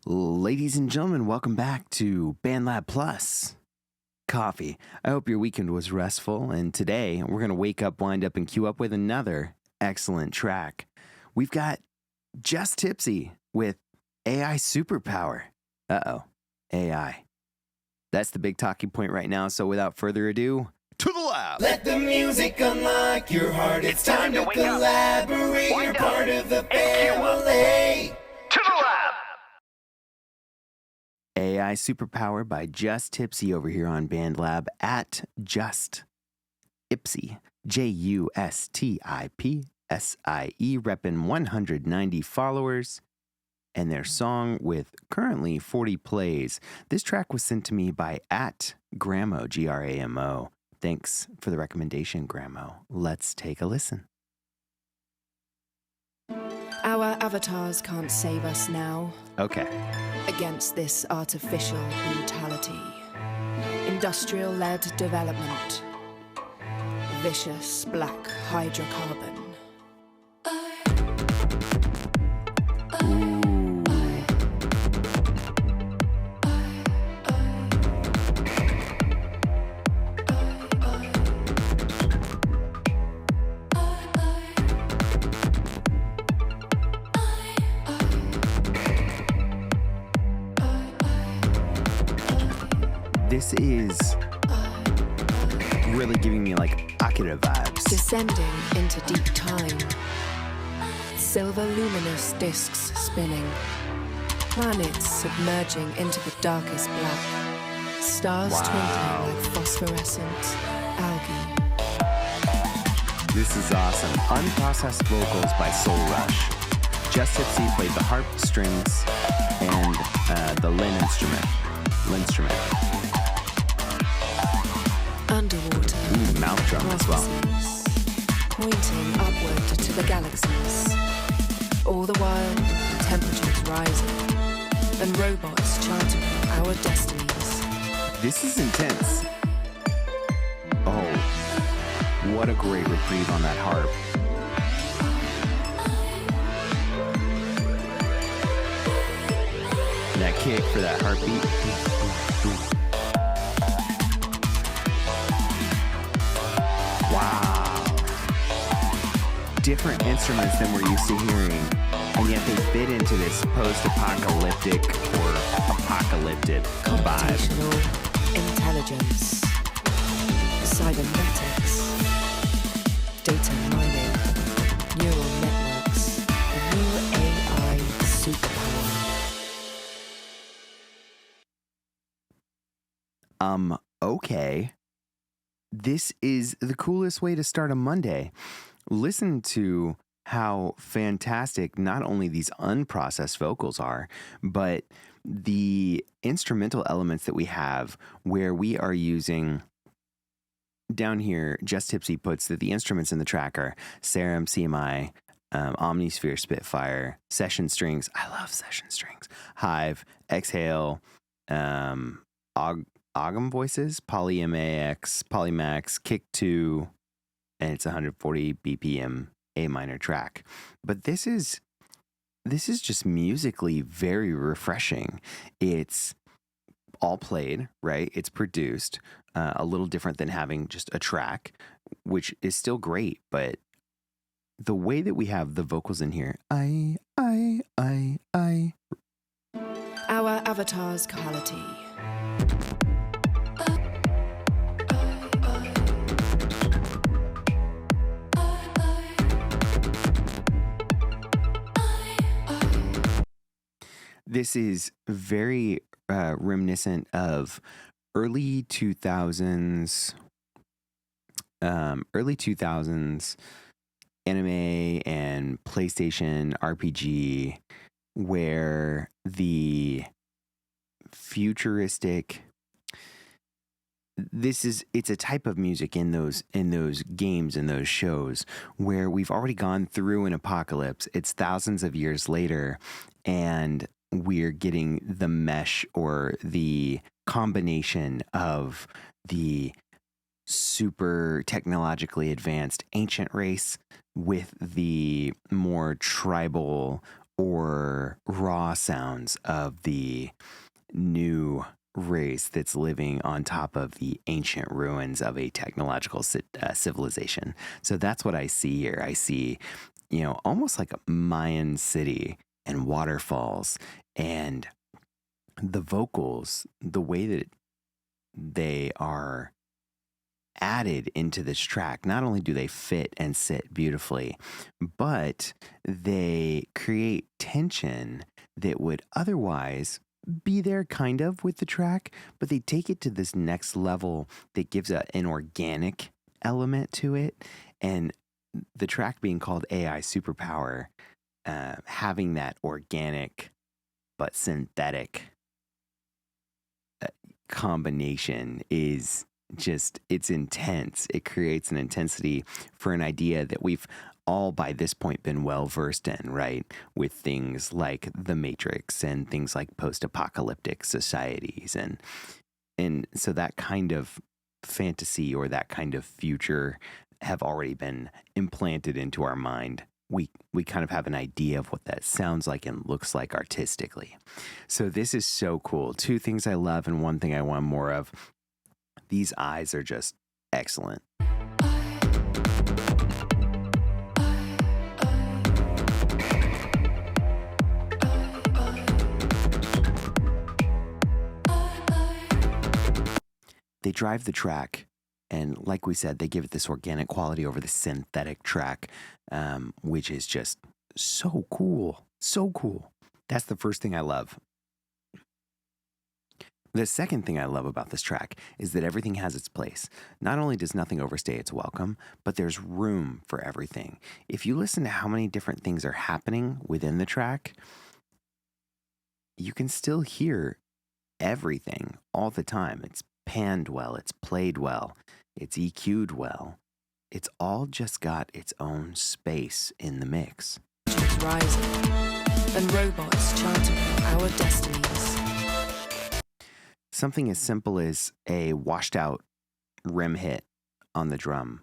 Ladies and gentlemen, welcome back to Bandlab Plus Coffee. I hope your weekend was restful, and today we're going to wake up, wind up, and queue up with another excellent track. We've got JusTipsie with AI Superpower. Uh-oh, AI. That's the big talking point right now, so without further ado, to the lab! Let the music unlock your heart. It's time to collaborate. You're part of the family. To the lab! AI Superpower by JusTipsie over here on Bandlab at JusTipsie. JusTipsie, reppin' 190 followers, and their song with currently 40 plays. This track was sent to me by at Gramo, Gramo. Thanks for the recommendation, Gramo. Let's take a listen. Our avatars can't save us now. Okay. Against this artificial brutality. Industrial-led development. Vicious black hydrocarbon. This is really giving me like Akira vibes. Descending into deep time. Silver luminous discs spinning. Planets submerging into the darkest black. Stars twinkling like phosphorescent algae. This is awesome. Unprocessed vocals by Soul Rush. JusTipsie played the harp, strings, and the Lin instrument. Underwater. Mouth drum as well. Pointing upward to the galaxies. All the while, temperatures rising, and robots charting our destinies. This is intense. Oh, what a great reprieve on that harp. That kick for that heartbeat. Wow. Different instruments than we're used to hearing, and yet they fit into this post-apocalyptic or apocalyptic vibe. Computational intelligence. Cybernetics. Data mining. Neural networks. The new AI superpower. Okay. This is the coolest way to start a Monday. Listen to how fantastic not only these unprocessed vocals are, but the instrumental elements that we have where we are using. Down here, JusTipsie puts that the instruments in the track are Serum, CMI, Omnisphere, Spitfire, Session Strings. I love Session Strings. Hive, Exhale, Ogum Voices, Poly MAX, Polymax, Kick 2, and it's 140 BPM A minor track. But this is just musically very refreshing. It's all played, right? It's produced, a little different than having just a track, which is still great, but the way that we have the vocals in here, Our avatar's quality. This is very reminiscent of early 2000s anime and PlayStation RPG, where the futuristic, it's a type of music in those games, in those shows, where we've already gone through an apocalypse. It's thousands of years later, and we're getting the mesh or the combination of the super technologically advanced ancient race with the more tribal or raw sounds of the new race that's living on top of the ancient ruins of a technological civilization. So that's what I see here. I see, almost like a Mayan city and waterfalls, and the vocals, the way that they are added into this track, not only do they fit and sit beautifully, but they create tension that would otherwise be there kind of with the track, but they take it to this next level that gives an organic element to it. And the track being called AI Superpower, having that organic but synthetic combination is just, it's intense. It creates an intensity for an idea that we've all by this point been well versed in, right? With things like The Matrix and things like post-apocalyptic societies. And so that kind of fantasy or that kind of future have already been implanted into our mind. We kind of have an idea of what that sounds like and looks like artistically. So this is so cool. Two things I love and one thing I want more of. These eyes are just excellent. They drive the track, and like we said, they give it this organic quality over the synthetic track, which is just so cool. So cool. That's the first thing I love. The second thing I love about this track is that everything has its place. Not only does nothing overstay its welcome, but there's room for everything. If you listen to how many different things are happening within the track, you can still hear everything all the time. It's panned well, it's played well, it's EQ'd well. It's all just got its own space in the mix. Rising, and robots charting our destinies. Something as simple as a washed out rim hit on the drum,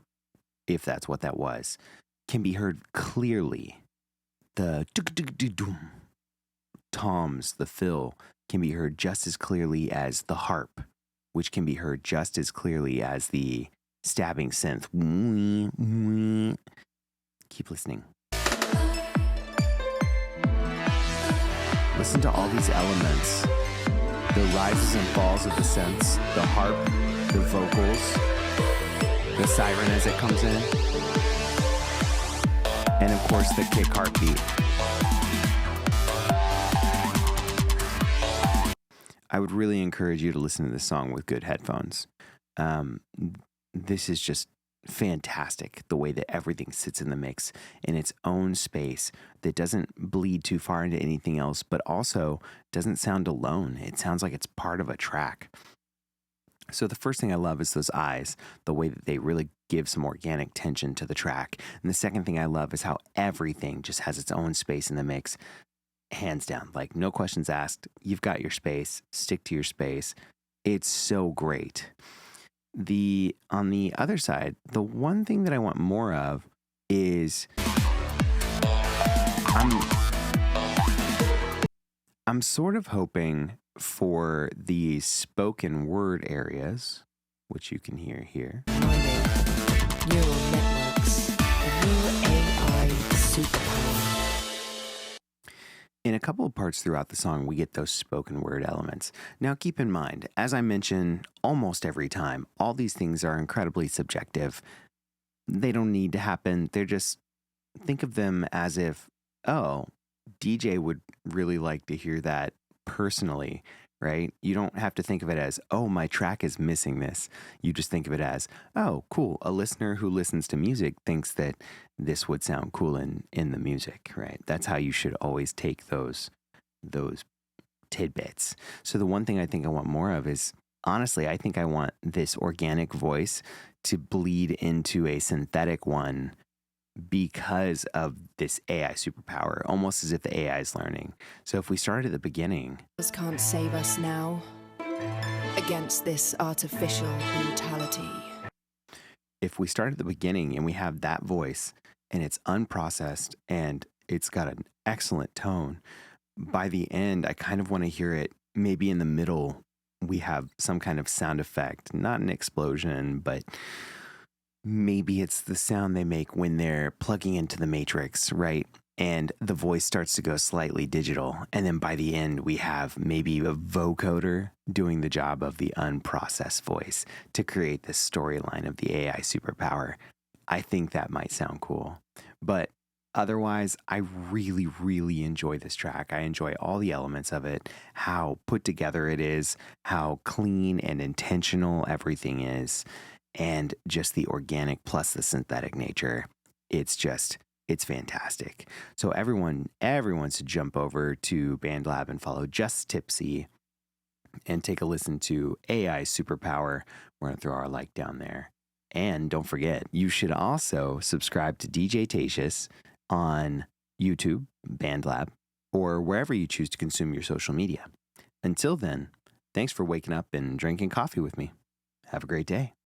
if that's what that was, can be heard clearly. The toms, the fill, can be heard just as clearly as the harp, which can be heard just as clearly as the stabbing synth. Keep listening. Listen to all these elements. The rises and falls of the synths, the harp, the vocals, the siren as it comes in, and of course the kick heartbeat. I would really encourage you to listen to this song with good headphones. This is just fantastic, the way that everything sits in the mix in its own space that doesn't bleed too far into anything else, but also doesn't sound alone. It sounds like it's part of a track. So the first thing I love is those eyes, the way that they really give some organic tension to the track. And the second thing I love is how everything just has its own space in the mix, hands down. Like, no questions asked. You've got your space. Stick to your space. It's so great. On the other side, the one thing that I want more of is I'm sort of hoping for the spoken word areas, which you can hear here. Neural networks, new AI superpower. In a couple of parts throughout the song, we get those spoken word elements. Now, keep in mind, as I mention almost every time, all these things are incredibly subjective. They don't need to happen. They're just, think of them as if, oh, DJ would really like to hear that personally, right? You don't have to think of it as, oh, my track is missing this. You just think of it as, oh, cool. A listener who listens to music thinks that this would sound cool in the music, right? That's how you should always take those tidbits. So the one thing I think I want more of is, honestly, I think I want this organic voice to bleed into a synthetic one because of this AI superpower, almost as if the AI is learning. So if we start at the beginning. Can't save us now against this artificial brutality. If we start at the beginning and we have that voice and it's unprocessed and It's got an excellent tone. By the end, I kind of want to hear it. Maybe in the middle, we have some kind of sound effect, not an explosion, but maybe it's the sound they make when they're plugging into the Matrix, right? And the voice starts to go slightly digital. And then by the end, we have maybe a vocoder doing the job of the unprocessed voice to create this storyline of the AI superpower. I think that might sound cool. But otherwise, I really, really enjoy this track. I enjoy all the elements of it, how put together it is, how clean and intentional everything is, and just the organic plus the synthetic nature. It's fantastic. So everyone should jump over to Bandlab and follow JusTipsie and take a listen to AI Superpower. We're going to throw our like down there. And don't forget, you should also subscribe to DJTatious on YouTube, Bandlab, or wherever you choose to consume your social media. Until then, thanks for waking up and drinking coffee with me. Have a great day.